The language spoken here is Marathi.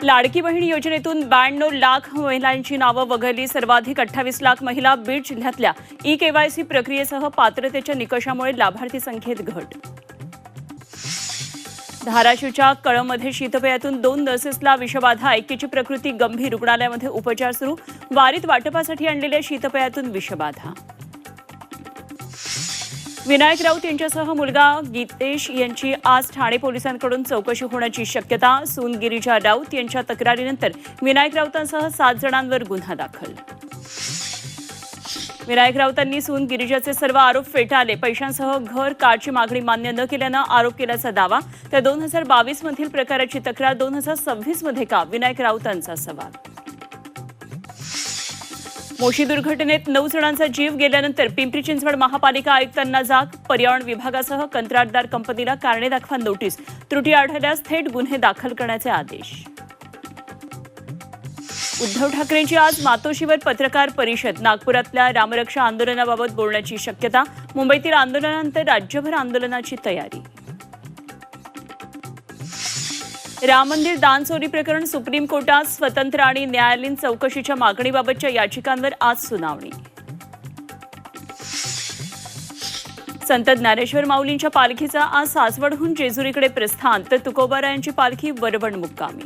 लाडकी बहीण योजनेतून 92 लाख महिलांची नावं वगळली. सर्वाधिक 28 लाख महिला बीड जिल्ह्यातल्या ई-केवायसी प्रक्रियेसह पात्रतेच्या निकषामुळे लाभार्थी संख्येत घट. धाराशिवच्या कळंबमध्ये शीतपेयातून 2 नर्सेसला विषबाधा. एकीची प्रकृती गंभीर, रुग्णालयामध्ये उपचार सुरू. वारीत वाटपासाठी आणलेल्या शीतपेयातून विषबाधा. विनायक राऊत यांच्यासह मुलगा गीतेश यांची आज ठाणे पोलिसांकडून चौकशी होण्याची शक्यता. सून गिरिजा राऊत यांच्या तक्रारीनंतर विनायक राऊतांसह 7 जणांवर गुन्हा दाखल. विनायक राऊतांनी सून गिरिजाचे सर्व आरोप फेटाळले. पैशांसह घर, कारची मागणी मान्य न केल्यानं आरोप केल्याचा दावा. तर 2022 मधील प्रकाराची तक्रार 2026 मध्ये का, विनायक राऊतांचा सवाल. मोशी दुर्घटनेत 9 जणांचा जीव गेल्यानंतर पिंपरी चिंचवड महापालिका आयुक्तांना जाग. पर्यावरण विभागासह कंत्राटदार कंपनीला कारणे दाखवा नोटीस. त्रुटी आढळल्यास थेट गुन्हे दाखल करण्याचे आदेश. उद्धव ठाकरेंची आज मातोश्रीवर पत्रकार परिषद. नागपुरातल्या रामरक्षा आंदोलनाबाबत बोलण्याची शक्यता. मुंबईतील आंदोलनानंतर राज्यभर आंदोलनाची तयारी. राम मंदिर दान चोरी प्रकरण सुप्रीम कोर्टात. स्वतंत्र आणि न्यायालयीन चौकशीच्या मागणीबाबतच्या याचिकांवर आज सुनावणी. संत ज्ञानेश्वर माऊलींच्या पालखीचा आज सासवडहून जेजुरीकडे प्रस्थान. तर तुकोबारायांची पालखी वरवण मुक्कामी.